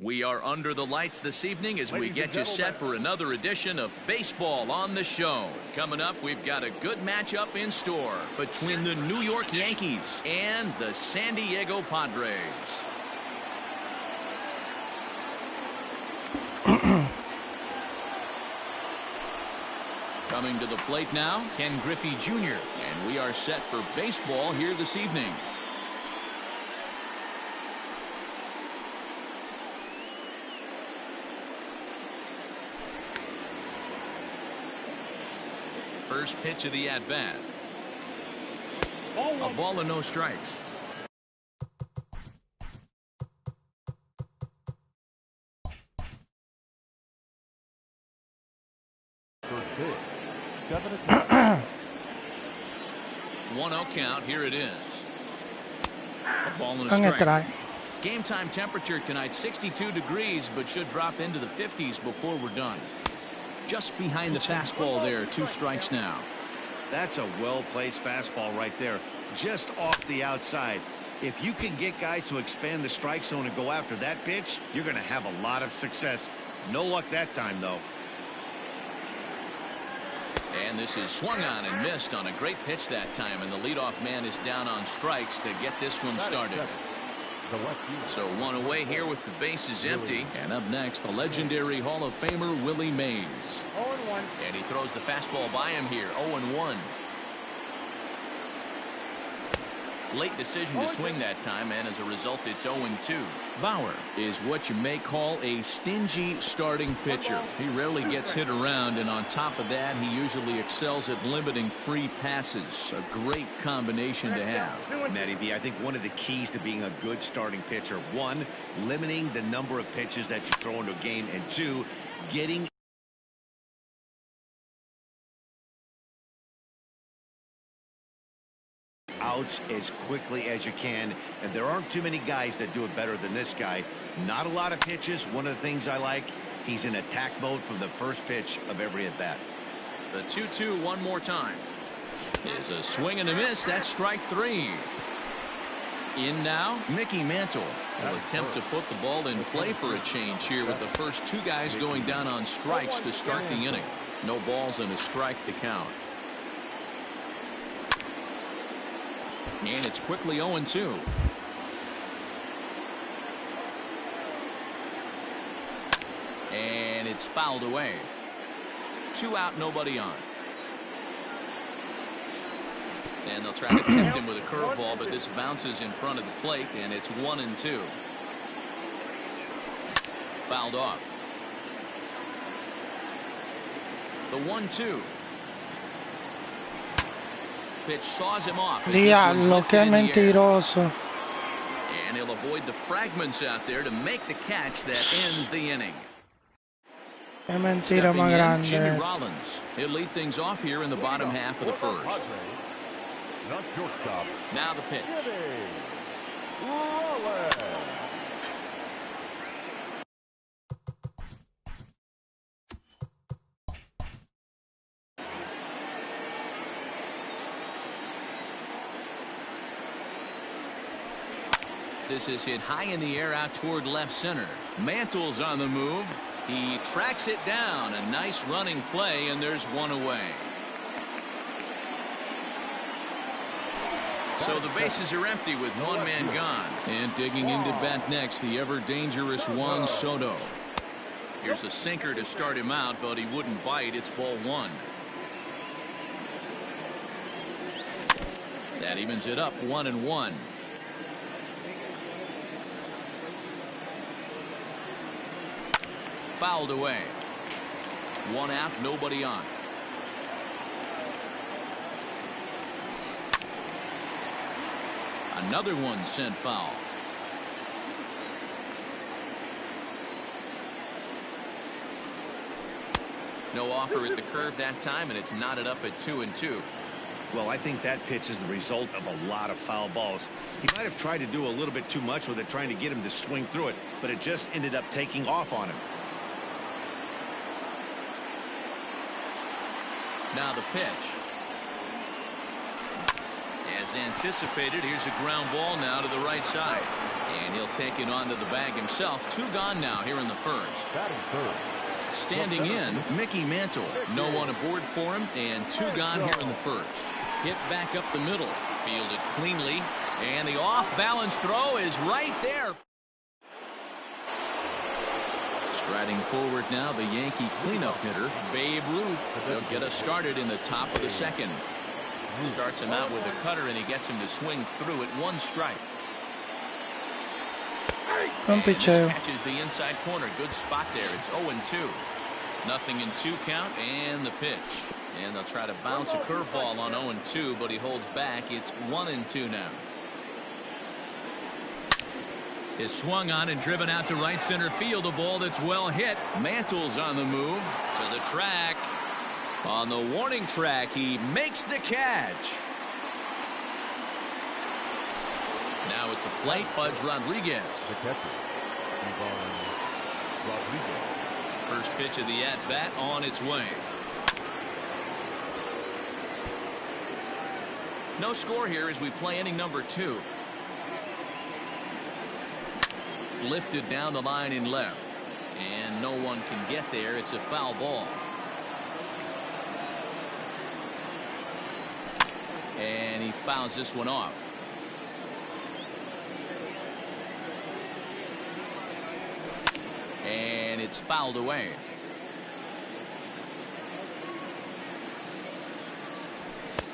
We are under the lights this evening as we get you set for another edition of Baseball on the Show. Coming up, we've got a good matchup in store between the New York Yankees and the San Diego Padres. Coming to the plate now, Ken Griffey Jr. And we are set for baseball here this evening. First pitch of the at-bat. A ball and no strikes. First pitch. 1-0 count. Here it is. A ball and a strike. Game time temperature tonight 62 degrees, but should drop into the 50s before we're done. Just behind the fastball there. 2 strikes now. That's a well-placed fastball right there, just off the outside. If you can get guys to expand the strike zone and go after that pitch, you're going to have a lot of success. No luck that time, though. And this is swung on and missed on a great pitch that time, and the leadoff man is down on strikes to get this one started. So 1 away here with the bases empty. And up next, the legendary Hall of Famer Willie Mays. 0-1. And he throws the fastball by him here. 0-1. Late decision to swing that time, and as a result, it's 0-2. Bauer is what you may call a stingy starting pitcher. He rarely gets hit around, and on top of that, he usually excels at limiting free passes. A great combination to have. Matty V, I think one of the keys to being a good starting pitcher, 1, limiting the number of pitches that you throw into a game, and 2, getting outs as quickly as you can, and there aren't too many guys that do it better than this guy. Not a lot of pitches. One of the things I like, he's in attack mode from the first pitch of every at bat. The 2-2 one more time. Is a swing and a miss. That's strike 3. In now, Mickey Mantle will attempt to put the ball in play for a change here with the first 2 guys going down on strikes to start the inning. No balls and a strike to count. And it's quickly 0-2. And it's fouled away. 2 out, nobody on. And they'll try to tempt him with a curveball, but this bounces in front of the plate, and it's 1-2. Fouled off. The 1-2. Pitch saws him off. Diallo, che mentiroso. And he'll avoid the fragments out there to make the catch that ends the inning. Che mentira ma grande. Jimmy Rollins. He'll lead things off here in the bottom half of the first. Now the pitch. This is hit high in the air out toward left center. Mantle's on the move. He tracks it down. A nice running play, and there's 1 away. So the bases are empty with 1 man gone. And digging into bat next, the ever-dangerous Juan Soto. Here's a sinker to start him out, but he wouldn't bite. It's ball 1. That evens it up 1-1. Fouled away. 1 out, nobody on. Another one sent foul. No offer at the curve that time, and it's knotted up at 2-2. Well, I think that pitch is the result of a lot of foul balls. He might have tried to do a little bit too much with it, trying to get him to swing through it, but it just ended up taking off on him. Now the pitch. As anticipated, here's a ground ball now to the right side. And he'll take it onto the bag himself. 2 gone now here in the first. Standing in, Mickey Mantle. No one aboard for him, and 2 gone here in the first. Hit back up the middle. Fielded cleanly. And the off-balance throw is right there. Striding forward now, the Yankee cleanup hitter, Babe Ruth. They'll get us started in the top of the second. Starts him out with a cutter, and he gets him to swing through at 1 strike. And this catches the inside corner. Good spot there. It's 0-2. Nothing in 2 count, and the pitch. And they'll try to bounce a curveball on 0-2, but he holds back. It's 1-2 now. Is swung on and driven out to right center field. A ball that's well hit. Mantle's on the move to the track. On the warning track, he makes the catch. Now at the plate, Pudge Rodriguez. The catcher, Ivan Rodriguez. First pitch of the at-bat on its way. No score here as we play inning number 2. Lifted down the line in left. And no one can get there. It's a foul ball. And he fouls this one off. And it's fouled away.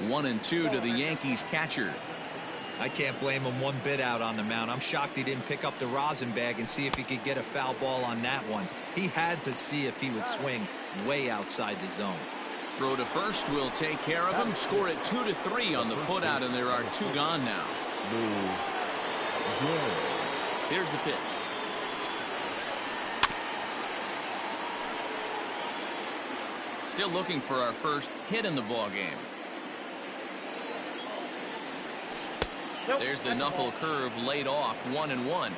One and two to the Yankees catcher. I can't blame him one bit out on the mound. I'm shocked he didn't pick up the rosin bag and see if he could get a foul ball on that one. He had to see if he would swing way outside the zone. Throw to first will take care of him. Score it 2-3 on the putout, and there are 2 gone now. Here's the pitch. Still looking for our first hit in the ball game. There's the knuckle curve laid off. 1-1.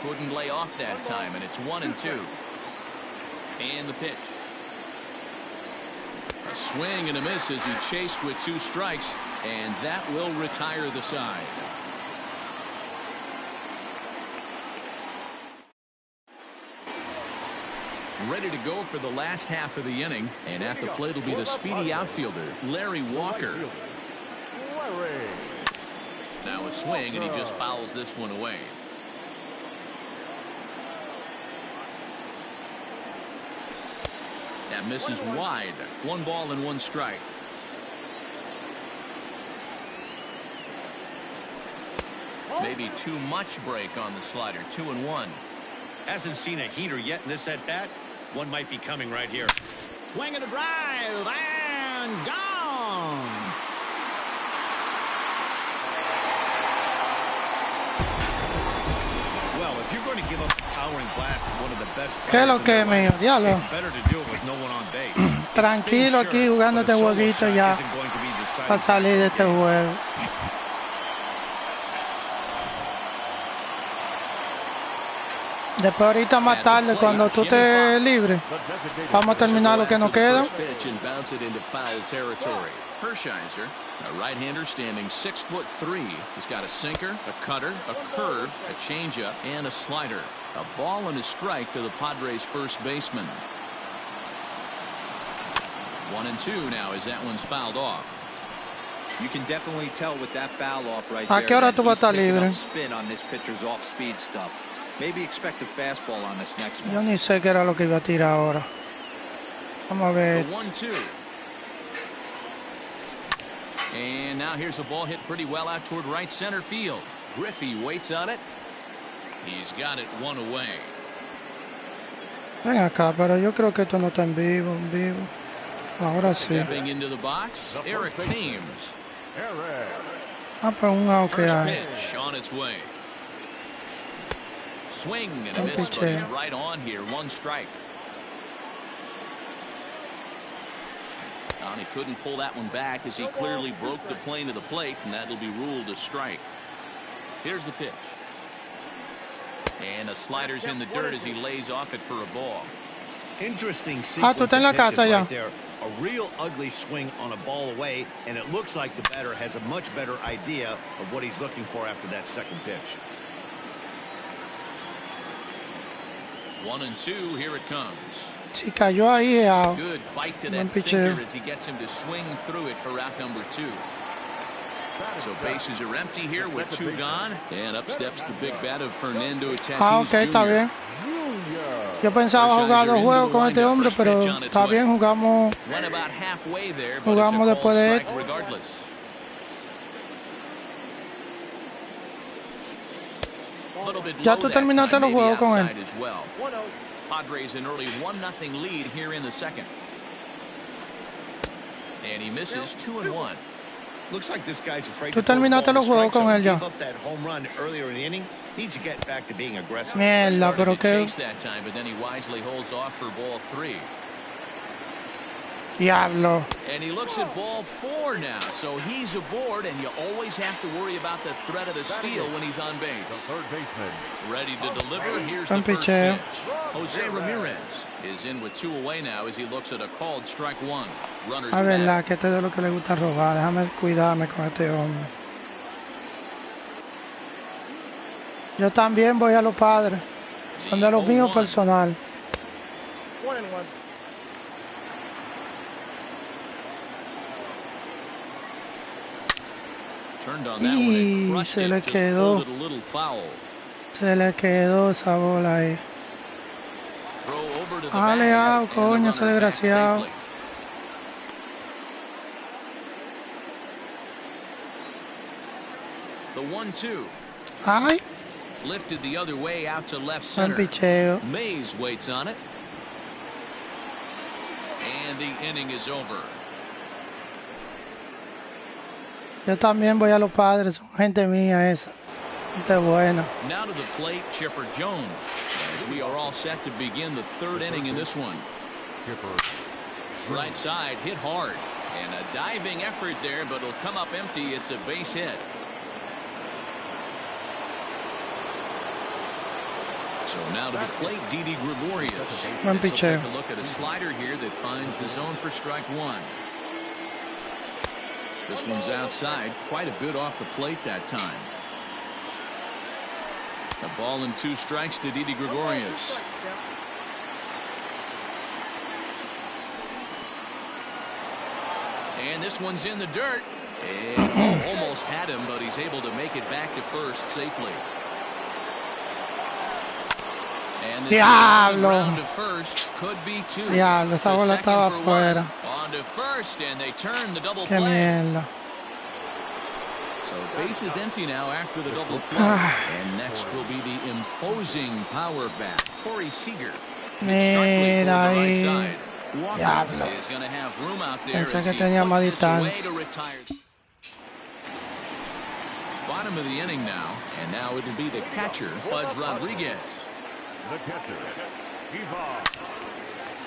Couldn't lay off that time, and it's 1-2. And the pitch. A swing and a miss as he chased with 2 strikes, and that will retire the side. Ready to go for the last half of the inning, and at the plate will be the speedy outfielder, Larry Walker. Now a swing, and he just fouls this one away. That misses wide. 1 ball and 1 strike. Maybe too much break on the slider. 2-1. Hasn't seen a heater yet in this at bat. One might be coming right here. Swing and a drive, and gone. Well, if you're going to give up a towering blast to one of the best ¿Qué es lo players que in es mío? the Diablo. it's better to do it with no one on base. Tranquilo aquí jugando este jueguito ya para salir de este juego. Después ahorita más tarde cuando tú estés libre vamos a terminar lo que nos queda. Hershiser, a right-hander standing 6'3". He's got a sinker, a cutter, a curve, a changeup, and a slider. A ball and a strike to the Padres' first baseman. 1-2 now as that one's fouled off. You can definitely tell with that foul off right ¿A there. qué hora tú vas a estar He's picking libre? up spin on this pitcher's off-speed stuff. Maybe expect a fastball on this next Yo one. ni sé qué era lo que iba a tirar ahora. Vamos a ver. The 1-2. And now here's a ball hit pretty well out toward right center field. Griffey waits on it. He's got it 1 away. Ven acá, pero yo creo que esto no está en vivo, Ahora sí. Stepping into the box, Eric Thames. Ah, pues un out que First hay. pitch on its way. Swing and a miss, but he's right on here. 1 strike. And he couldn't pull that one back as he clearly broke the plane of the plate, and that'll be ruled a strike. Here's the pitch. And a slider's in the dirt as he lays off it for a ball. Interesting tú sequence estás en la of pitches casa ya. right there. A real ugly swing on a ball away, and it looks like the batter has a much better idea of what he's looking for after that second pitch. 1-2, here it comes. Si cayó ahí, Good bite to buen that sinker picheo. as he gets him to swing through it for out number 2. So bases are empty here with 2 gone, and up steps the big bat of Fernando Tatis Ok, está Jr. bien. Yo pensaba jugar 2 juegos con este hombre, pero está bien, jugamos Went about halfway there, but it's a jugamos called después de strike esto. regardless. A little bit Ya low tú that terminaste time, los maybe juegos con él. outside as well. Padres an early 1-0 lead here in the second. And he misses 2-1. Looks like this guy's afraid Tú to throw the terminaste ball in los the juegos strike con zone. él ya. Gave up that home run earlier in the inning. Needs to get back to being aggressive. Mierda, Started pero to qué chase that time, but then he wisely holds off for ball 3. diablo. And he looks at ball 4 now, so he's aboard, and you always have to worry about the threat of the steal when he's on base. The third baseman. Ready to deliver. Here's Buen the first picheo. pitch. Jose Ramirez is in with 2 away now as he looks at a called strike 1. Runners A back. verdad que este es de lo que le gusta robar. Déjame cuidarme con este hombre. Yo también voy a los Padres. Son de los míos 0-1. personal. Turned on that one and Y crushed se it, le just quedó. pulled it a little foul. Se le quedó esa bola ahí. Throw over to the Dale, bag, and the coño, ese runner back desgraciado. safely. The 1-2 Ay, lifted the other way out to left buen center. picheo. Mays waits on it. And the inning is over. Yo también voy a los Padres. Son gente mía esa. Gente buena. Now to the plate, Chipper Jones, as we are all set to begin the 3rd inning in this one. Right side hit hard, and a diving effort there, but it'll come up empty. It's a base hit. So now to the plate, Didi Gregorius. Buen This will picheo. take a look at a slider here that finds the zone for strike 1. This one's outside, quite a bit off the plate that time. A ball and 2 strikes to Didi Gregorius. And this one's in the dirt. And almost had him, but he's able to make it back to first safely. And this is on the ground to first. Could be 2. Diablo, esa To bola second estaba for afuera. 1. On to first, and they turn the double Qué play. mierda. So base is empty now after the double play. And next will be the imposing power bat, Corey Seager. Mira ahí. Side. Diablo. Is going to have room out there Pensé as que he tenía más puts this away distancia. to retire. Bottom of the inning now, and now it'll be the catcher, Pudge Rodriguez. The catcher.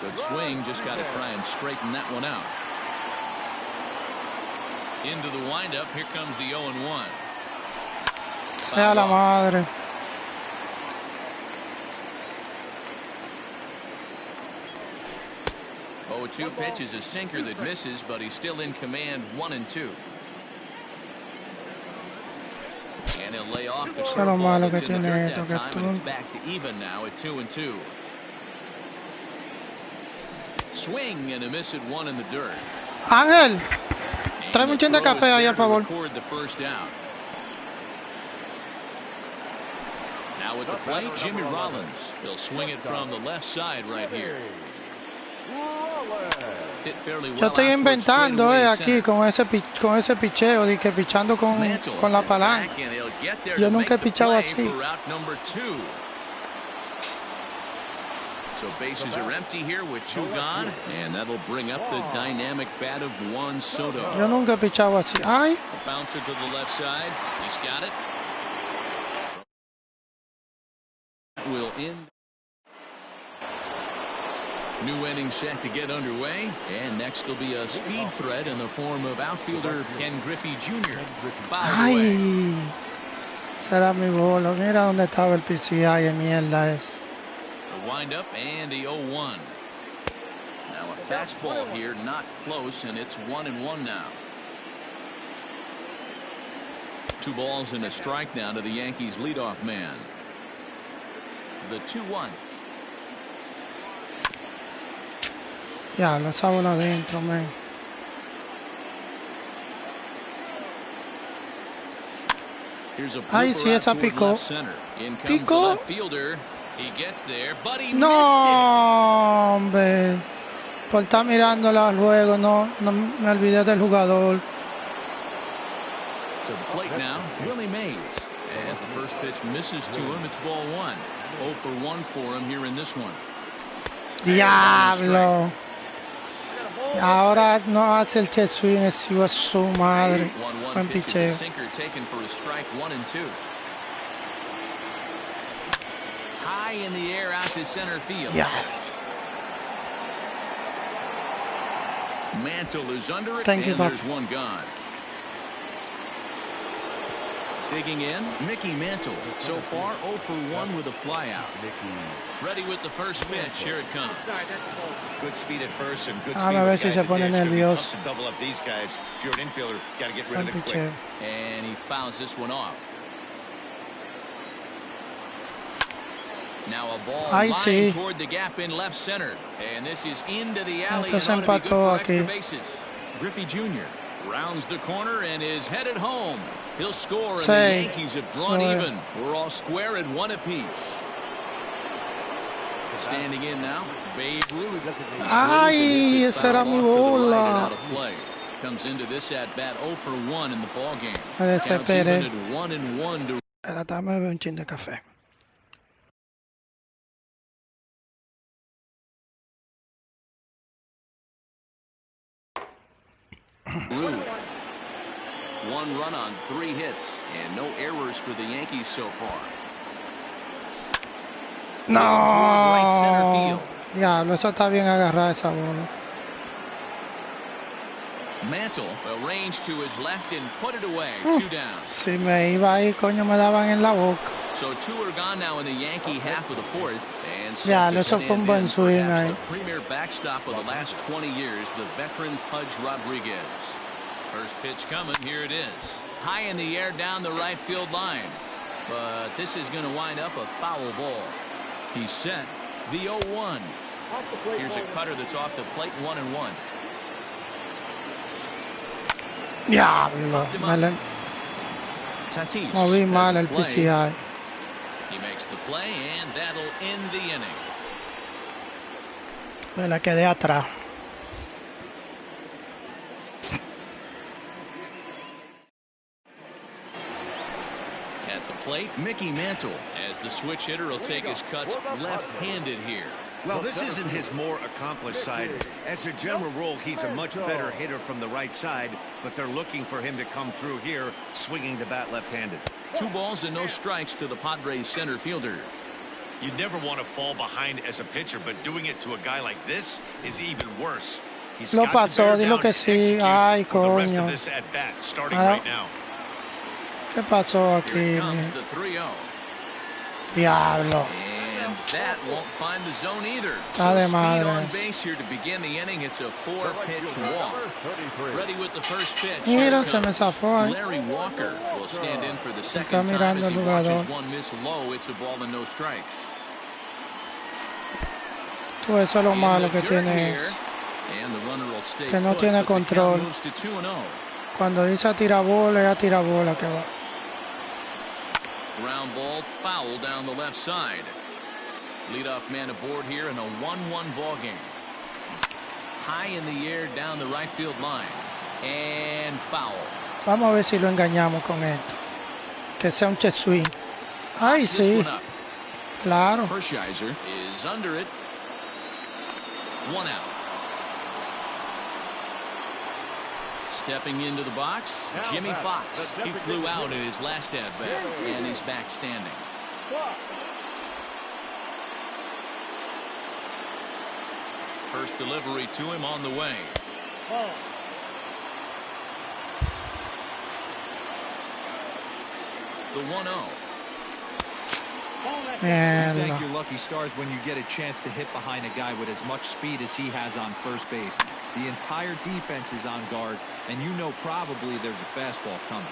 Good swing, just got to try and straighten that one out. Into the windup, here comes the 0-1. Sea la madre. Oh, 2 pitch is a sinker that misses, but he's still in command. 1-2. And he'll lay off the Eso es lo curveball malo that's que in the tiene dirt esto, that que time, and it's tú... back to even now at 2-2. Swing and a miss at 1 in the dirt. Ángel, And tráeme un the chin de throw café is ahí, there al to favor. record the first out. Now at the plate, Jimmy Rollins. He'll swing it from the left side right here. Hit fairly well Yo estoy out towards inventando straightaway aquí center. con ese picheo, de que pichando con la is palanca. back, and he'll get there Yo to nunca he make the pichado play así. for route number 2. So bases are empty here with 2 gone, and that'll bring up the dynamic bat of Juan Soto. Yo nunca he pichado así. Ay, A bouncer to the left side. He's got it. Will end. New inning set to get underway, and next will be a speed threat in the form of outfielder Ken Griffey Jr. Fouled away. ay. Será mi bola. Mira dónde estaba el PCI, mierda es. The windup and the 0-1. Now a fastball here, not close, and it's 1-1 now. 2 balls and a strike now to the Yankees leadoff man. The 2-1. Ya, lo esa bola adentro, man. Here's a Ay, blooper sí, out esa toward picó. left center. In comes the Picó. left fielder. He gets there, but he No, missed hombre. Por estar mirándola luego, no me olvidé del jugador. it. To the plate now, Willie Mays. As the first pitch misses to him, it's ball 1. 0 for 1 for him here in this one. Diablo. Ahora no hace el check swing, es su madre. 1-1 Buen pitch is a picheo. sinker taken for a strike, 1-2. High in the air out to center field. Ya. Mantle is under it, Thank you, and Bob. there's one gone. Digging in, Mickey Mantle. So far, 0 for 1 with a flyout. Ready with the first pitch. Here it comes. Good speed at first and good A speed ver with si guy se at the pone dish. It's gonna be nervioso. tough to double up these guys. If you're an infielder, got to get rid Buen of it quick. picheo. And he fouls this one off. Now a ball Ay, lined sí. toward the gap in left center. And this is into the alley. Esto se And ought to be good empató for extra aquí. bases. Griffey Jr. rounds the corner and is headed home. He'll score, and Sí. the Yankees have drawn Eso es. even. We're all square at 1 apiece. Standing in now, Babe Ruth. He slings and Ay, hits it esa era foul mi off to the right and bola. out of play. Comes into this at bat 0 for 1 in the ball game. Me Counts even desesperé. at 1-1 to Ahora dame un chin de café. Ruth. 1 run on 3 hits and no errors for the Yankees so far. Toward right center No. field. Diablo, eso está bien agarrada esa bola. Mantle arranged to his left and put it away. 2 down. Si me iba ahí, coño, me daban en la boca. So 2 are gone now in the Yankee half of the 4th. And set Ya, to eso fue un stand buen in swing perhaps ahí. the premier backstop of the last 20 years, the veteran Pudge Rodriguez. First pitch coming. Here it is. High in the air down the right field line. But this is going to wind up a foul ball. He's set. The 0-1. Here's a cutter that's off the plate. 1-1. Diablo, me le Tatis moví has mal a el play. PCI. He makes the play, and that'll end the inning. Me la quedé atrás. At the plate, Mickey Mantle, as the switch hitter will take his cuts left-handed here. Well, this isn't his more accomplished side. As a general rule, he's a much better hitter from the right side, but they're looking for him to come through here, swinging the bat left-handed. 2 balls and no strikes to the Padres center fielder. You never want to fall behind as a pitcher, but doing it to a guy like this is even worse. He's Lo got to pasó, bear dilo down que and sí. execute Ay, for the rest coño. of this at-bat, starting Ahora- right now. ¿Qué pasó Here aquí? it comes, mi- the 3-0. Diablo. And that won't find the zone either. Está de So speed on madres. base here to begin the inning. It's a 4-pitch walk. Ready with the first pitch. Mira, Here se me comes. zafó ahí. Larry Walker will stand in for the Está second time mirando as he el watches jugador. one miss low. It's a ball and no strikes. Tú, eso es lo In malo the que dirt tiene here, es and the runner will stay que no put, tiene but the count control. moves to 2-0. Cuando dice a tira bola, es a tira bola que va. Ground ball foul down the left side. Leadoff man aboard here in a 1-1 ball game. High in the air down the right field line. And foul. Vamos a ver si lo engañamos con esto. Que sea un check swing. Ay, This sí, one up. claro. Hershiser is under it. 1 out. Stepping into the box, Jimmy Fox. He flew out in his last at-bat, and he's back standing. First delivery to him on the way. The 1-0. You thank Mierda. your lucky stars when you get a chance to hit behind a guy with as much speed as he has on first base. The entire defense is on guard, and you know probably there's a fastball coming.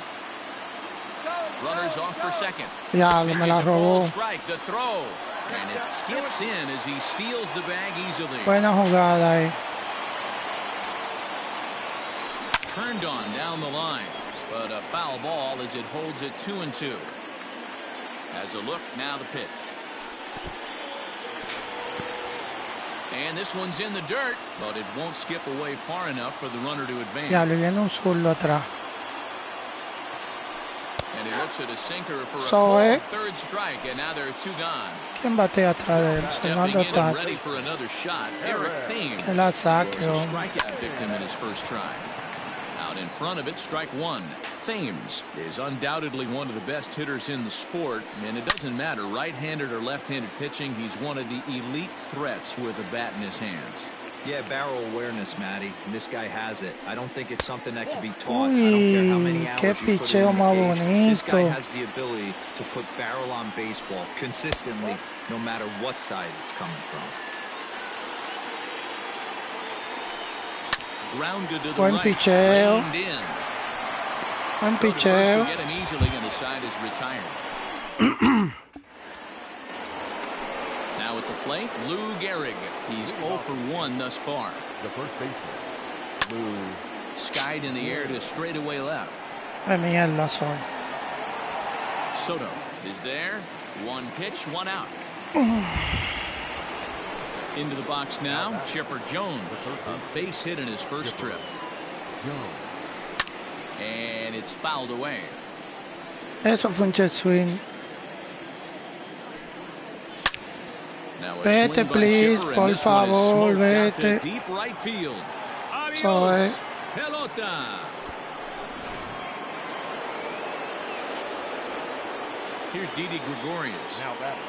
Runners off for second. Diablo, me la Pitches a ball robó. strike, the throw. And it skips in as he steals the bag easily. Buena jugada ahí. Turned on down the line. But a foul ball as it holds it 2-2. As a look, now the pitch. And this one's in the dirt, but it won't skip away far enough for the runner to advance. Diablo, y viene un zurdo atrás. And he looks at a sinker for a So, called third strike, and now there are two gone. ¿Quién batea atrás de él? Stepping Tomando in and taco. ready for another shot, Eric Thames. Que la saque, was a hombre. strikeout victim in his first try. Out in front of it, strike one. Thames is undoubtedly one of the best hitters in the sport, and it doesn't matter right-handed or left-handed pitching. He's one of the elite threats with a bat in his hands. Yeah, barrel awareness, Matty. And this guy has it. I don't think it's something that can be taught. I don't care how many Uy, hours qué you put in picheo the más cage. This guy bonito. has the ability to put barrel on baseball consistently, no matter what side it's coming from. Grounded to the Buen right. picheo. Reined in. Buen Throw to first picheo. will get him easily, and the side is retired. Now at the plate, Lou Gehrig. He's 0 for 1 thus far. The first baseman, Lou. Skied in the air to straightaway left. Ay, mierda, son. Soto is there. One pitch, one out. Into the box now, Chipper Jones. A base hit in his first trip. And it's fouled away. Eso fue un jet swing. Now a Vete, swing by please, Chipper, and por this one is favor, smoked out to vete. deep right field. So, Adios, pelota. Here's Didi Gregorius. Now batting.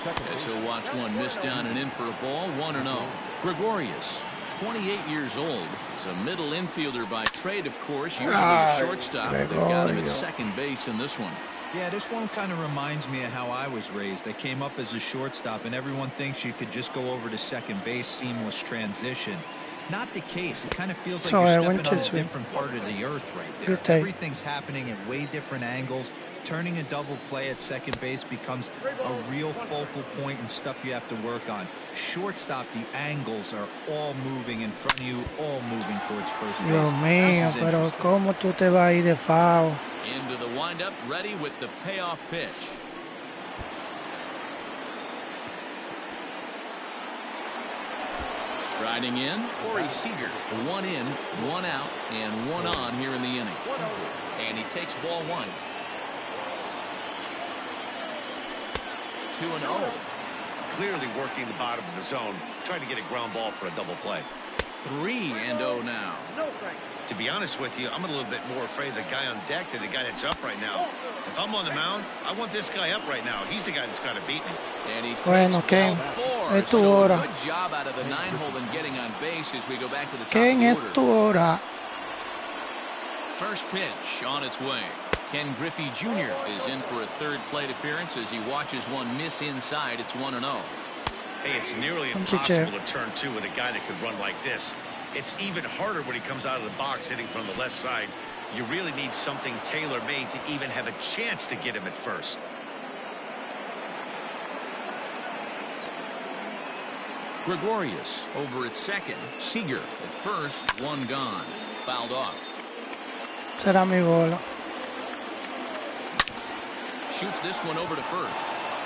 Second As he'll baseman. watch one miss down and in for a ball, 1-0. Gregorius, 28 years old, is a middle infielder by trade, of course, usually a Ay, shortstop. They've got him at Gregorio. second base in this one. Yeah, this one kind of reminds me of how I was raised. I came up as a shortstop, and everyone thinks you could just go over to second base, seamless transition. Not the case. It kind of feels like So, you're I stepping went on to a swing. different part of the earth right there. Good take. Everything's happening at way different angles. Turning a double play at second base becomes a real focal point and stuff you have to work on. Shortstop, the angles are all moving in front of you, all moving towards first base. Dios mío, This is pero interesting. ¿cómo tú te vas a ir de foul? Into the windup, ready with the payoff pitch. Striding in, Corey Seager. One in, one out, and one on here in the inning. And he takes ball one. 2-0. Clearly working the bottom of the zone, trying to get a ground ball for a double play. 3-0 now. To be honest with you, I'm a little bit more afraid of the guy on deck than the guy that's up right now. If I'm on the mound, I want this guy up right now. He's the guy that's got to beat me. And he takes Bueno, ball Ken, 4. es tu So hora. good job out of the 9-hole and getting on base as we go back to the top ¿Quién of es the order. tu hora? First pitch on its way. Ken Griffey Jr. is in for a third plate appearance as he watches one miss inside. It's 1-0. Hey, it's nearly Some impossible chiche. to turn two with a guy that could run like this. It's even harder when he comes out of the box hitting from the left side. You really need something tailor-made to even have a chance to get him at first. Gregorius over at second. Seager at first. One gone. Fouled off. Será mi bola. Shoots this one over to first.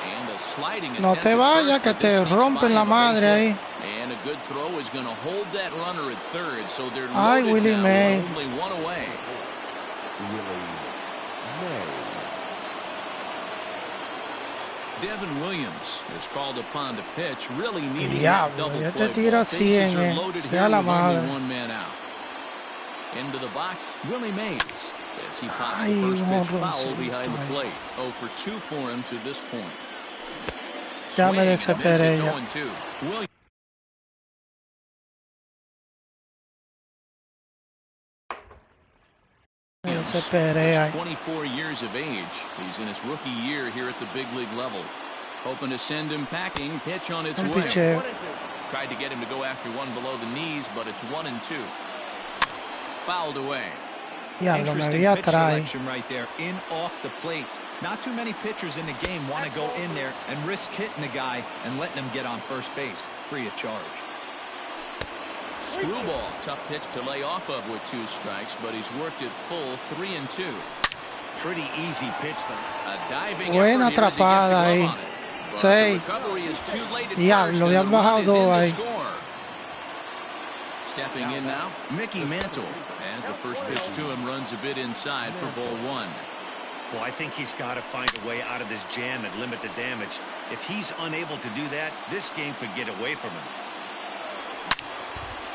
And a sliding No attempt te at vayas, first, que but this te sneaks rompen by la him, a base madre hit. ahí. And a good throw is going to hold that runner at third, so they're Ay, loaded Willie now May. with only one away. Willie May. Devin Williams is called upon to pitch, really needing Diablo, that double ya play te tira ball. así Bases en are el- loaded sea here la with only madre. one man out. Into the box, Willie Mays, as he pops Ay, the first pitch foul morroncito behind the ahí. plate. 0 for 2 for him to this point. Ya me Swing and a miss, desesperé it's ya. 0-2. Williams. Me desesperé Just ahí. 24 years of age. He's in his rookie year here at the big league level. Hoping to send him packing. Pitch on its way. Picheo. Tried to get him to go after one below the knees, but it's 1-2. Fouled away. Diablo, me Interesting vi pitch atrás. selection right there. In off the plate. Not too many pitchers in the game want to go in there and risk hitting the guy and letting him get on first base free of charge. Screwball. Tough pitch to lay off of with 2 strikes, but he's worked it full 3-2. Pretty easy pitch, though. A diving Buena effort here as he gets the atrapada glove ahí. on it. But the Sí. recovery is too late at Diablo, first, and habían the run bajado is in dos to ahí. score. Stepping in now, Mickey Mantle. As the first pitch to him runs a bit inside for ball 1. Well, I think he's got to find a way out of this jam and limit the damage. If he's unable to do that, this game could get away from him.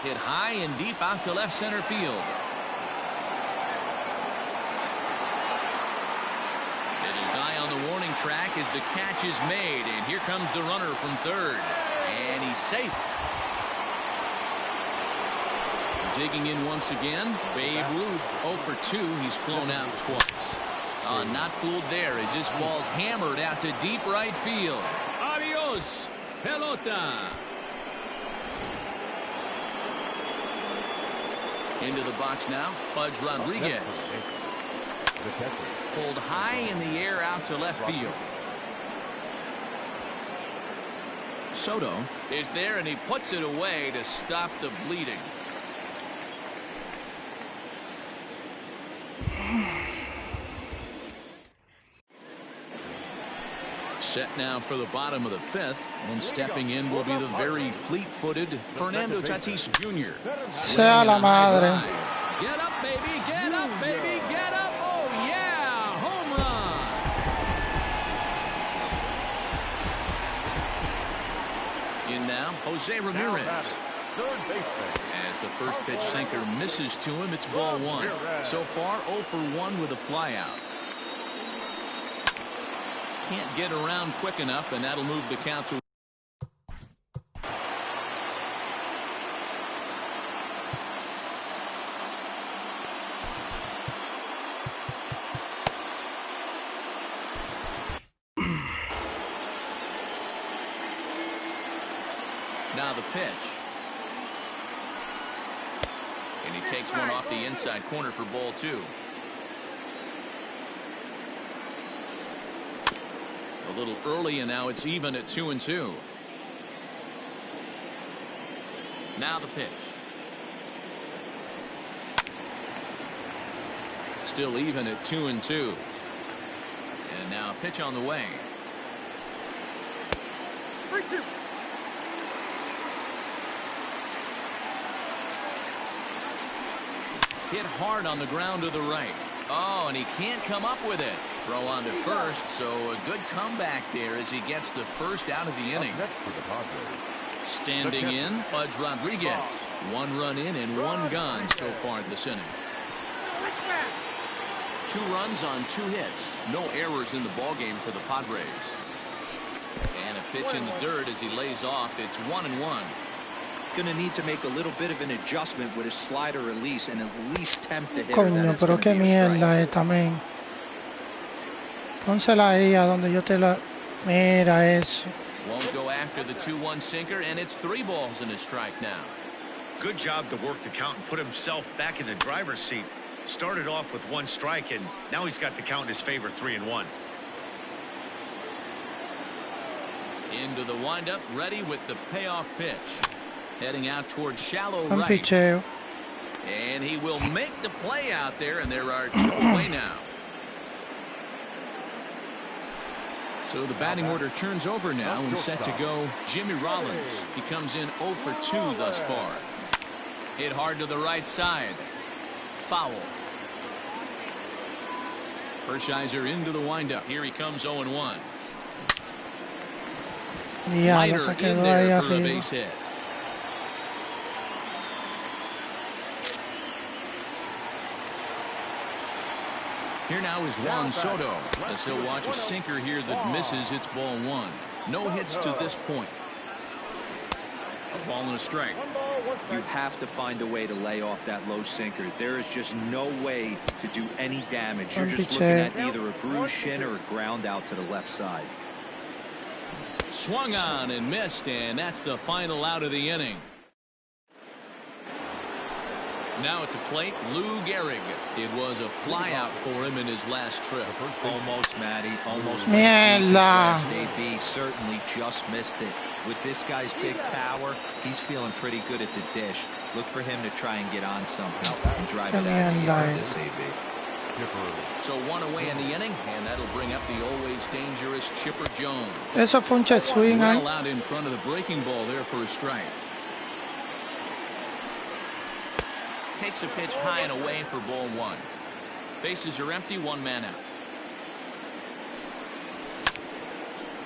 Hit high and deep out to left center field. Little guy on the warning track as the catch is made, and here comes the runner from third, and he's safe. Digging in once again, Babe Ruth 0 for 2. He's flown out twice. Not fooled there as this ball's hammered out to deep right field. Adios, pelota. Into the box now, Pudge Rodriguez. Pulled high in the air out to left field. Soto is there, and he puts it away to stop the bleeding. Set now for the bottom of the 5th, and stepping in will be the very fleet-footed Fernando Tatis Jr. Sea la madre. Get up, baby! Get up, baby! Get up! Oh yeah! Home run! In now, Jose Ramirez. Third baseman. As the first pitch sinker misses to him, it's ball 1. So far, 0 for 1 with a flyout. Can't get around quick enough, and that'll move the count to. Now the pitch. And he takes one off the inside corner for ball 2. A little early, and now it's even at 2-2. Now the pitch. Still even at 2-2. And now a pitch on the way. Hit hard on the ground to the right. Oh, and he can't come up with it. Throw on to first, so a good comeback there as he gets the first out of the inning. Standing in, Pudge Rodriguez. 1 run in and 1 gone so far this inning. 2 runs on 2 hits. No errors in the ballgame for the Padres. And a pitch in the dirt as he lays off. It's 1-1. Going to need to make a little bit of an adjustment with his slider release and at least tempt the hitter. Coño, pero qué mierda es también. Pónsela ahí a donde yo te la. Mira eso. Won't go after the 2-1 sinker, and it's 3 balls and a strike now. Good job to work the count and put himself back in the driver's seat. Started off with 1 strike, and now he's got the count in his favor, 3-1. Into the windup, ready with the payoff pitch. Heading out towards shallow Un right. picheo. And he will make the play out there, and there are 2 away now. So the batting order turns over now, and set to go Jimmy Rollins. He comes in 0 for 2 thus far. Hit hard to the right side. Foul. Hershiser into the windup. Here he comes 0-1. Diablo, se Leiter in quedó ahí there for a arriba. base hit. Here now is Juan Soto, as he'll watch a sinker here that misses. It's ball 1. No hits to this point. A ball and a strike. You have to find a way to lay off that low sinker. There is just no way to do any damage. You're just looking at either a bruised shin or a ground out to the left side. Swung on and missed, and that's the final out of the inning. Now at the plate, Lou Gehrig. It was a flyout for him in his last trip. Almost, Matty. Almost. Mierda. AB certainly just missed it. With this guy's big power, he's feeling pretty good at the dish. Look for him to try and get on something and drive it out of the yard, this AB. So one away in the inning, and that'll bring up the always dangerous Chipper Jones. Eso fue un check swing, Well out in front of the breaking ball there for a strike. Takes a pitch high and away for ball one. Bases are empty, one man out.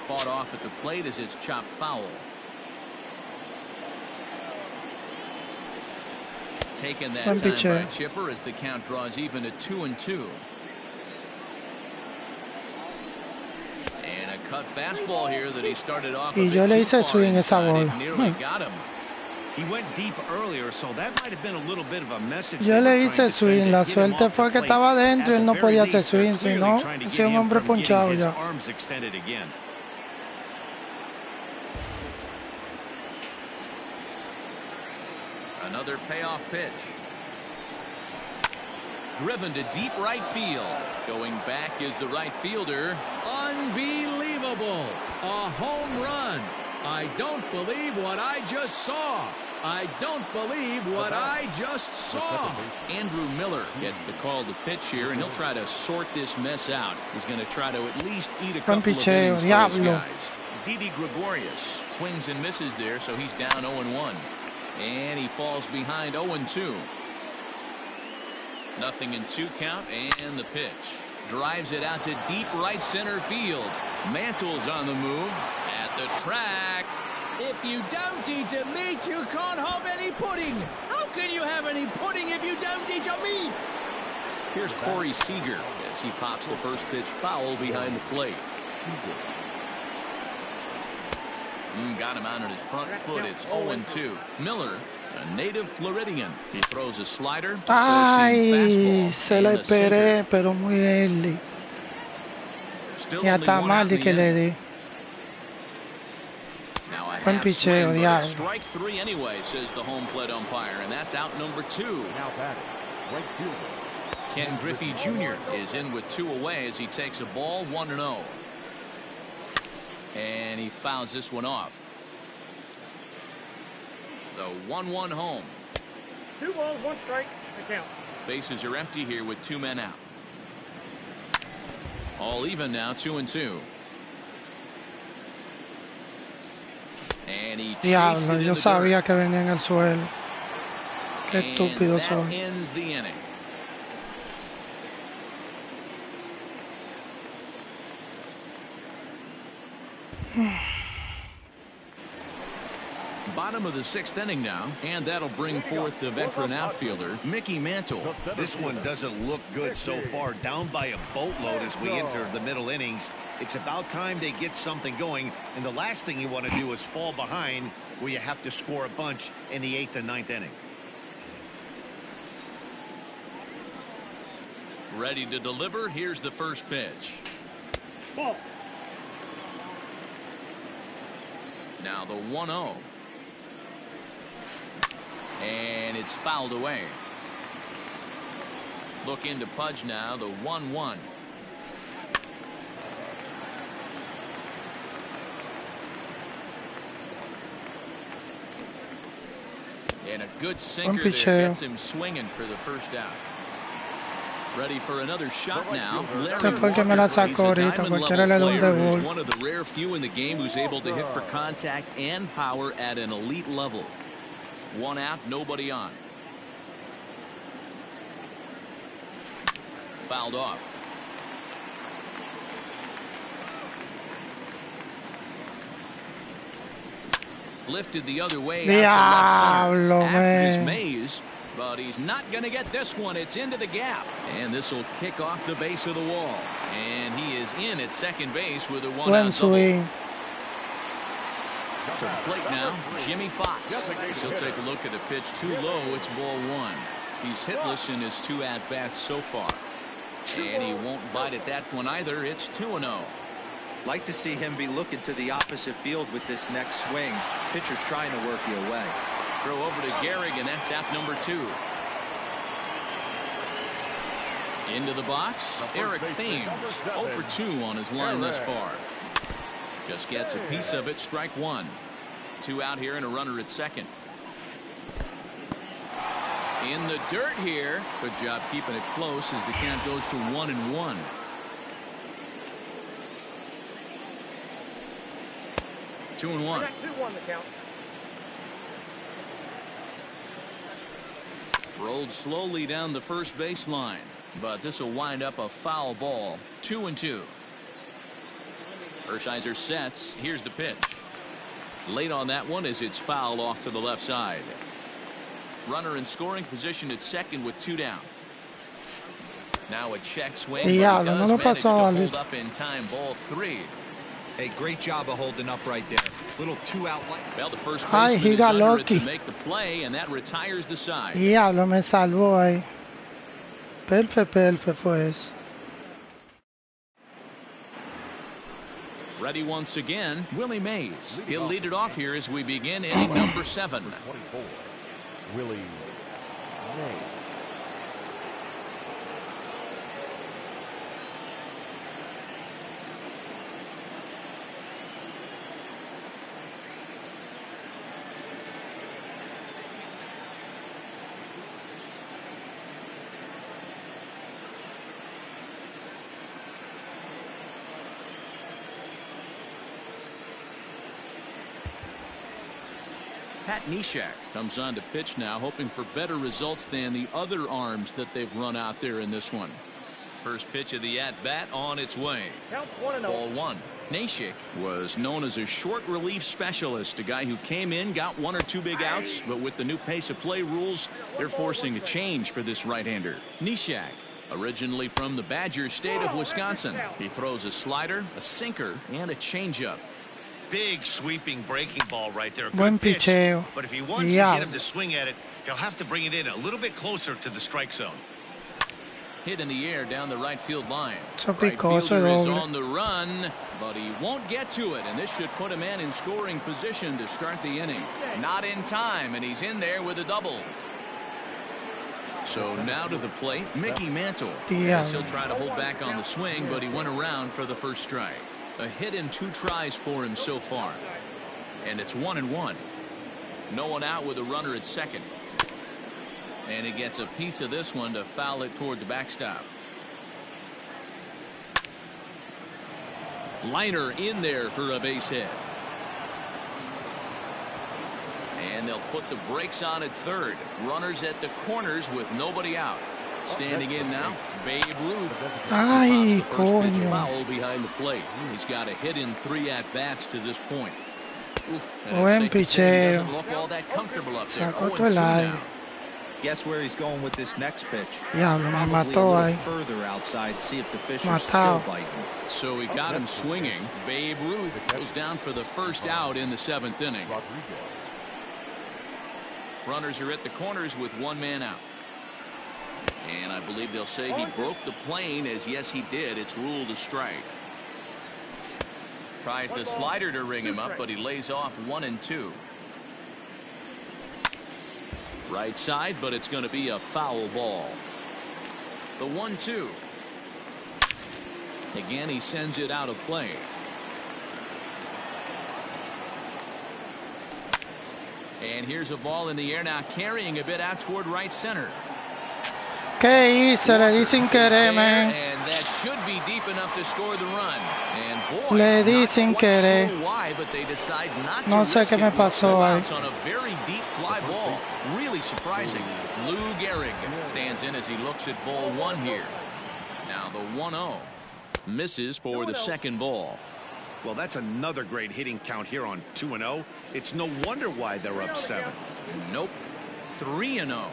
Fought off at the plate as it's chopped foul. Taken that time by Chipper as the count draws even at 2-2. And a cut fastball here that he started off a bit too far inside. It nearly got him. He went deep earlier, so that might have been a little bit of a message. Yo le hice swing, la suerte fue que estaba adentro y él no podía hacer swing, si no, hacía un hombre ponchado ya. Another payoff pitch. Driven to deep right field. Going back is the right fielder. Unbelievable. A home run. I don't believe what I just saw. I don't believe what I just saw. Andrew Miller gets the call to pitch here, and he'll try to sort this mess out. He's going to try to at least eat a couple of innings for his guys. Didi Gregorius swings and misses there, so he's down 0-1. And he falls behind 0-2. Nothing in 2 count, and the pitch. Drives it out to deep right center field. Mantle's on the move at the track. If you don't eat a meat, you can't have any pudding. How can you have any pudding if you don't eat a meat? Here's Corey Seager as he pops the first pitch foul behind the plate. Got him out on his front foot. It's 0-2. Miller, a native Floridian. He throws a slider. Ay, se la esperé, pero muy early. Ya está mal de que le di. Buen picheo, diablo. Strike 3 anyway, says the home plate umpire, and that's out number 2. Now batting, right fielder. Ken Griffey Jr. is in with 2 away as he takes a ball 1-0. And he fouls this one off. The 1-1 home. 2 balls, 1 strike, the count. Bases are empty here with 2 men out. All even now, 2-2. And he chased it in yo the sabía dirt. que venía en el suelo. Qué estúpido And soy. that ends the inning. Bottom of the 6th inning now, and that'll bring forth the veteran outfielder, Mickey Mantle. This one doesn't look good so far. Down by a boatload as we enter the middle innings. It's about time they get something going, and the last thing you want to do is fall behind where you have to score a bunch in the 8th and 9th inning. Ready to deliver. Here's the first pitch. Ball. Now the 1-0. And it's fouled away. Look into Pudge now, the 1-1. And a good sinker there gets him swinging for the first out. Ready for another shot now. Larry Walker, he's a diamond-level player who's one of the rare few in the game who's able to hit for contact and power at an elite level. 1 out, nobody on. Fouled off. Lifted the other way out to left center. After his maze, but he's not going to get this one. It's into the gap. And this will kick off the base of the wall. And he is in at second base with a 1-out double. To the plate now, Jimmy Fox. He'll take a look at the pitch too low. It's ball 1. He's hitless in his 2 at-bats so far. And he won't bite at that one either. It's 2-0. Like to see him be looking to the opposite field with this next swing. Pitcher's trying to work you away. Throw over to Gehrig, and that's out number 2. Into the box, Eric Thames, 0 for 2 on his line thus far. Just gets a piece of it, strike 1. 2 out here and a runner at second. In the dirt here. Good job keeping it close as the count goes to 1-1. Two and one. 2-1 the count. Rolled slowly down the first baseline, but this will wind up a foul ball. 2-2. Hershiser sets. Here's the pitch. Late on that one as it's fouled off to the left side. Runner in scoring position at second with 2 down. Now a check swing. Diablo, no lo pasó, hold up in time. Ball 3. Hey, great job of holding up right there. Little 2 out light. Well, the first Ay, baseman he is got under it lucky. to make the play, and that retires the side. Diablo, me salvó ahí. Perfecto fue eso. Ready once again, Willie Mays. He'll lead it off here as we begin inning number 7. 24. Willie Mays. Pat Neshek comes on to pitch now, hoping for better results than the other arms that they've run out there in this one. First pitch of the at-bat on its way. Count 1-0. Ball 1. Neshek was known as a short relief specialist, a guy who came in, got 1 or 2 big outs, but with the new pace of play rules, they're forcing a change for this right-hander. Neshek, originally from the Badger state of Wisconsin, he throws a slider, a sinker, and a changeup. Big sweeping breaking ball right there. Buen Good pitch. picheo. But if he wants to Yeah. get him to swing at it, he'll have to bring it in a little bit closer to the strike zone. Hit in the air down the right field line. Eso Right picó, eso fielder is doble. on the run, but he won't get to it, and this should put a man in scoring position to start the inning. Not in time, and he's in there with a double. So now to the plate, Mickey Mantle. Yes, he'll try to hold back on the swing, but he went around for the first strike. A hit in 2 tries for him so far. And it's 1-1. No one out with a runner at second. And he gets a piece of this one to foul it toward the backstop. Liner in there for a base hit. And they'll put the brakes on at third. Runners at the corners with nobody out. Standing in now, Babe Ruth. Ay, The first pitch coño. foul behind the plate. He's got a hit in 3 at-bats to this point. Oof, and it's Buen safe to say he picheo. doesn't look all that comfortable up there. Sacó 0-2 todo el aire. now. Guess where he's going with this next pitch? Diablo, me Probably mató a little ahí. further outside. See if the fish are Matado. still biting. So he got him swinging. Babe Ruth goes down for the first out in the 7th inning. Rodriguez. Runners are at the corners with 1 man out. And I believe they'll say he broke the plane, as yes he did. It's ruled a strike. Tries the slider to ring him up, but he lays off 1 and 2. Right side, but it's going to be a foul ball. The 1-2. Again, he sends it out of play. And here's a ball in the air now, carrying a bit out toward right center. ¿Qué hice? Le di sin querer, man. And that should be deep enough to score the run. And boy, Le di not sin quite querer. sure why, but they decide not No to sé risk qué me it. pasó ahí. Bounce on a very deep fly ball. Really surprising. Lou Gehrig stands in as he looks at ball 1 here. Now the 1-0 misses for the second ball. Well, that's another great hitting count here on 2-0. It's no wonder why they're up 7. Nope. 3-0.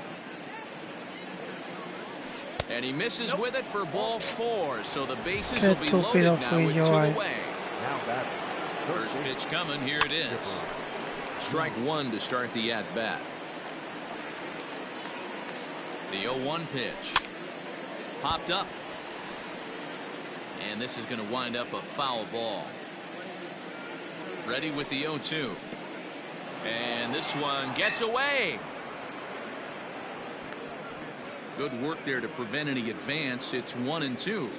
And he misses with it for ball 4. So the bases Qué will be loaded estúpido now fui with 2 yo ahí. away. Now batting. First pitch coming. Here it is. Strike 1 to start the at-bat. The 0-1 pitch. Popped up. And this is going to wind up a foul ball. Ready with the 0-2. And this one gets away. Good work there to prevent any advance. It's 1-2.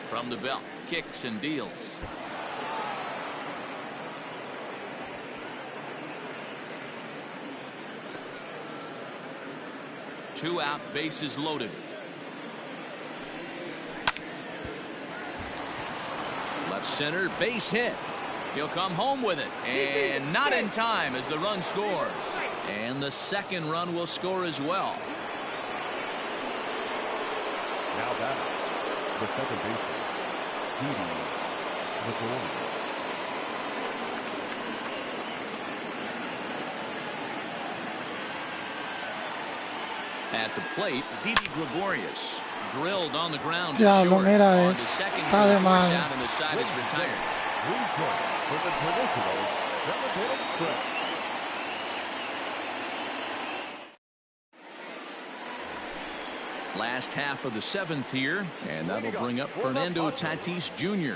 From the belt, kicks and deals. Two out, bases loaded. Left center, base hit. He'll come home with it, and not in time as the run scores. And the second run will score as well. Now that the second baseman, Didi. At the plate, Didi Gregorius drilled on the ground. Diablo, mira, está de mal. out and the side is retired. Last half of the seventh here, and that'll bring up Fernando Tatis Jr.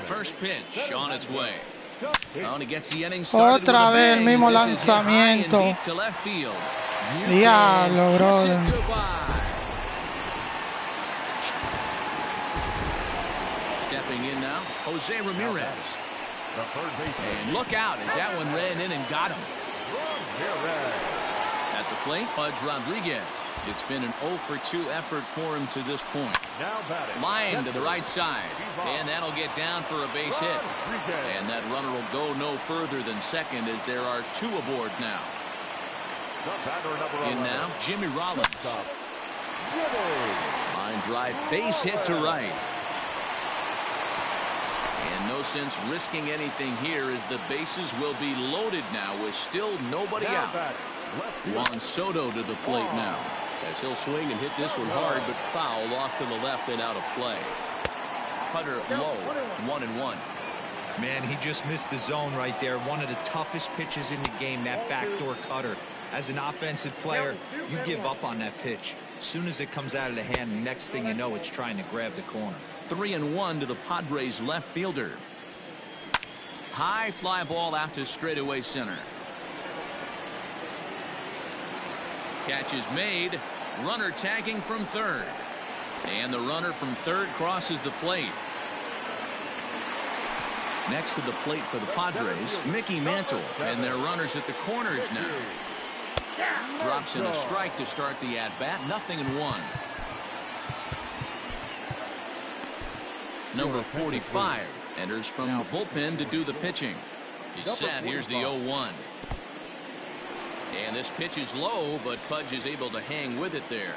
First pitch on its way. Oh, and he gets the inning started with a Otra vez el bang mismo as this is hit high and lanzamiento. deep to left field. You Diablo, can kiss it brother. goodbye. Stepping in now, Jose Ramirez. And look out as that one ran in and got him. At the plate, Pudge Rodriguez. It's been an 0-for-2 effort for him to this point. Line to the right side, and that'll get down for a base hit. And that runner will go no further than second as there are two aboard now. In now, Jimmy Rollins. Line drive, base hit to right. And no sense risking anything here as the bases will be loaded now with still nobody out. Juan Soto to the plate now, as he'll swing and hit this one hard, but foul off to the left and out of play. Cutter low, 1-1. Man, he just missed the zone right there. One of the toughest pitches in the game, that backdoor cutter. As an offensive player, you give up on that pitch. As soon as it comes out of the hand, the next thing you know, it's trying to grab the corner. 3-1 to the Padres left fielder. High fly ball out to straightaway center. Catch is made. Runner tagging from third. And the runner from third crosses the plate. Next to the plate for the Padres, Mickey Mantle. And their runners at the corners now. Drops in a strike to start the at-bat. 0-1. Number 45 enters from the bullpen to do the pitching. He's set. Here's the 0-1. And this pitch is low, but Pudge is able to hang with it there.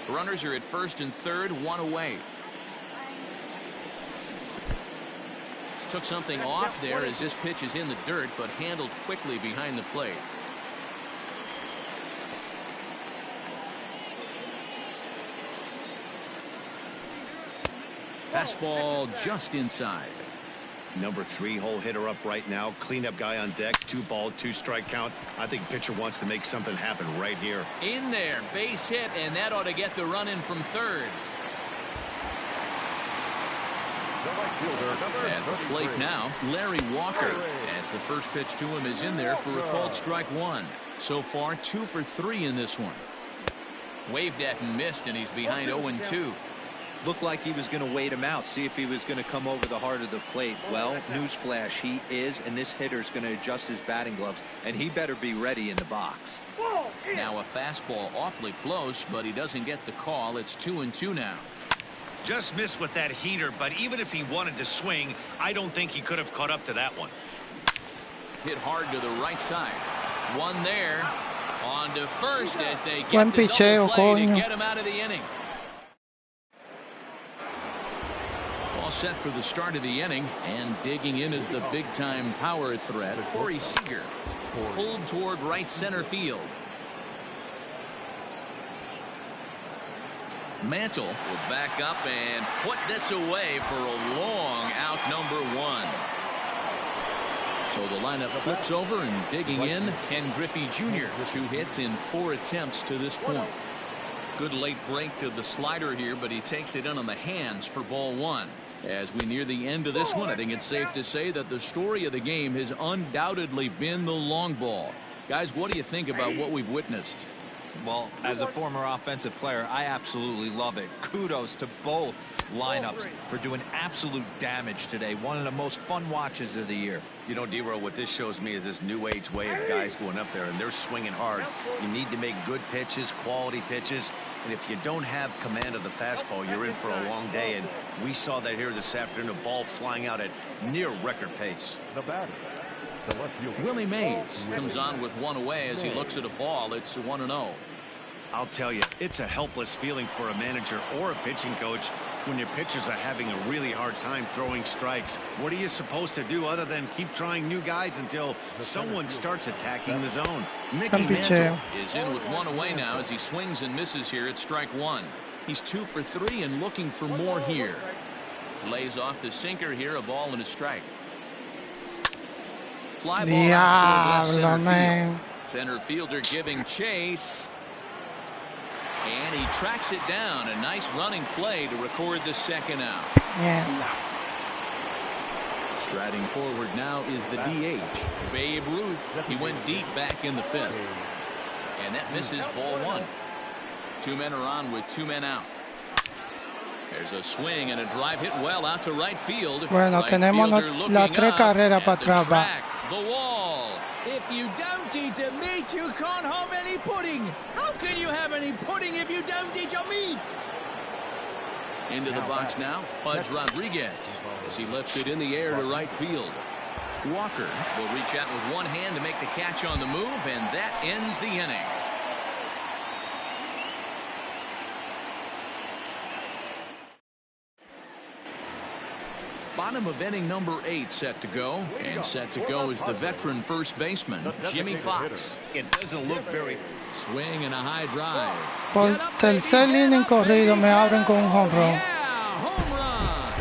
Runners are at first and third, one away. Took something off there as this pitch is in the dirt, but handled quickly behind the plate. Fastball just inside. Number 3 hole hitter up right now. Cleanup guy on deck. 2-ball, 2-strike count. I think pitcher wants to make something happen right here. In there, base hit, and that ought to get the run in from third. At the plate now, Larry Walker, as the first pitch to him is in there for a called strike one. So far, 2 for 3 in this one. Waved at and missed, and he's behind 0-2. Looked like he was going to wait him out, see if he was going to come over the heart of the plate. Well, newsflash, he is, and this hitter's going to adjust his batting gloves, and he better be ready in the box. Now a fastball awfully close, but he doesn't get the call. It's 2-2 now. Just missed with that heater, but even if he wanted to swing, I don't think he could have caught up to that one. Hit hard to the right side. One there. On to first as they get Buen the picheo, double play to coño. get him out of the inning. All set for the start of the inning, and digging in is the big-time power threat, Corey Seager. Pulled toward right center field. Mantle will back up and put this away for a long out, number 1. So the lineup flips over, and digging in, Ken Griffey Jr. 2 hits in 4 attempts to this point. Good late break to the slider here, but he takes it in on the hands for ball one. As we near the end of this one, I think it's safe to say that the story of the game has undoubtedly been the long ball. Guys, what do you think about what we've witnessed? Well, as a former offensive player, I absolutely love it. Kudos to both lineups for doing absolute damage today. One of the most fun watches of the year. You know, D-Row, what this shows me is this new age way of guys going up there, and they're swinging hard. You need to make good pitches, quality pitches, and if you don't have command of the fastball, you're in for a long day, and we saw that here this afternoon, a ball flying out at near record pace. The batter, the left fielder. Willie Mays comes on with one away as he looks at a ball. It's 1-0. I'll tell you, it's a helpless feeling for a manager or a pitching coach when your pitchers are having a really hard time throwing strikes. What are you supposed to do other than keep trying new guys until someone starts attacking the zone? Mickey Mantle is in with one away now as he swings and misses here at strike one. He's 2 for 3 and looking for more here. Lays off the sinker here, a ball and a strike. Fly ball out toward left center field. Center fielder giving chase. And he tracks it down. A nice running play to record the second out. Yeah. Striding forward now is the DH, Babe Ruth. He went deep back in the 5th. And that misses ball one. 2 men are on with 2 men out. There's a swing and a drive hit well out to right field. Bueno, tenemos las 3 carreras para atrás. The wall. If you don't eat a meat, you can't have any pudding. How can you have any pudding if you don't eat your meat? Into the box now, Pudge Rodriguez, as he lifts it in the air to right field. Walker will reach out with one hand to make the catch on the move, and that ends the inning. Bottom of inning number 8 set to go, and set to go is the veteran first baseman, Jimmy Fox. It doesn't look very... Swing and a high drive. Por tercer inning corrido me abren con un home run. Home run.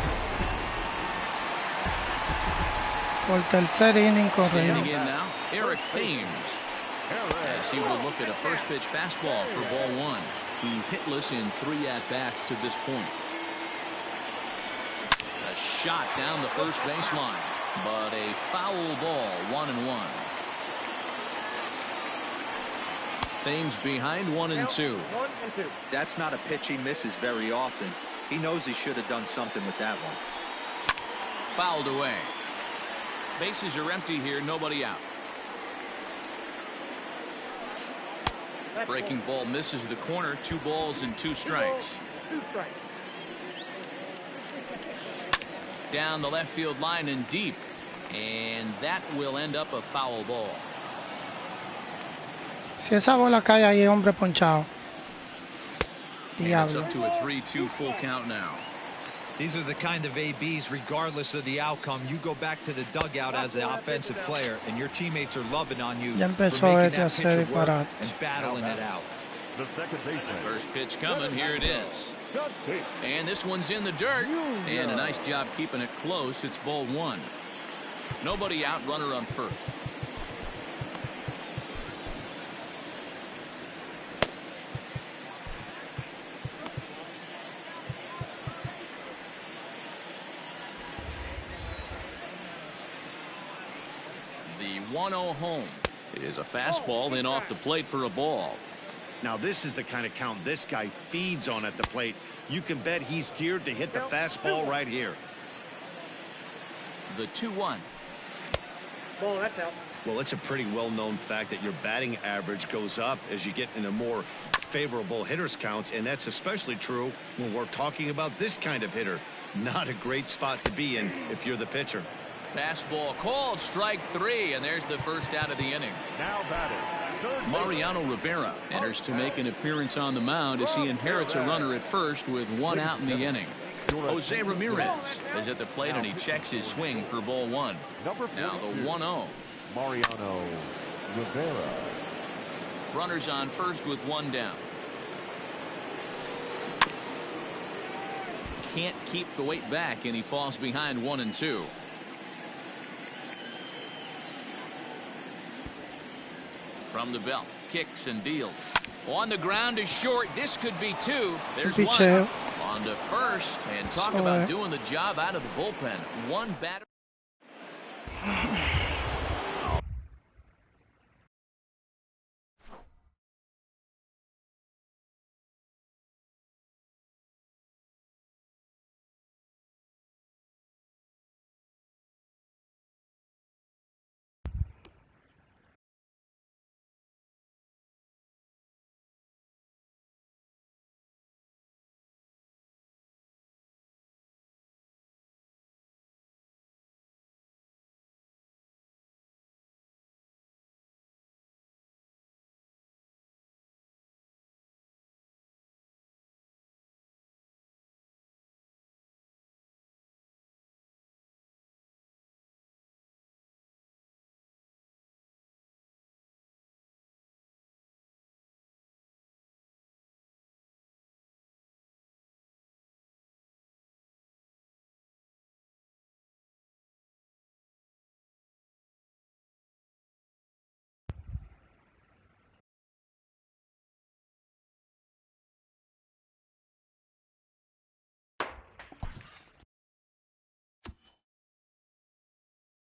Por tercer inning corrido. Standing in now, Eric Thames, as he will look at a first pitch fastball for ball one. He's hitless in 3 at-bats to this point. A shot down the first baseline, but a foul ball, 1-1. Thames behind 1-2. That's not a pitch he misses very often. He knows he should have done something with that one. Fouled away. Bases are empty here, nobody out. Breaking ball misses the corner. 2 balls and 2 strikes. Down the left field line and deep, and that will end up a foul ball. Si esa bola cae ahí, hombre ponchado. It's up to a 3-2 full count now. These are the kind of ABs, regardless of the outcome, you go back to the dugout as an offensive player, and your teammates are loving on you for making that pitcher work and battling it out. The second baseman. First pitch coming. Here it is. And this one's in the dirt. And a nice job keeping it close. It's ball one. Nobody out, runner on first. The 1-0 home is a fastball, then off the plate for a ball. Now this is the kind of count this guy feeds on at the plate. You can bet he's geared to hit the fastball right here. The 2-1. Ball, that's out. Well, it's a pretty well-known fact that your batting average goes up as you get into more favorable hitters counts, and that's especially true when we're talking about this kind of hitter. Not a great spot to be in if you're the pitcher. Fastball called, strike 3, and there's the first out of the inning. Now batting. Mariano Rivera enters to make an appearance on the mound as he inherits a runner at first with 1 out in the inning. Jose Ramirez is at the plate and he checks his swing for ball 1. Now the 1-0. Mariano Rivera. Runners on first with 1 down. Can't keep the weight back and he falls behind 1-2. From the belt, kicks and deals. On the ground is short. This could be two. There's Picheo. one. On to first. And talk about doing the job out of the bullpen. One batter.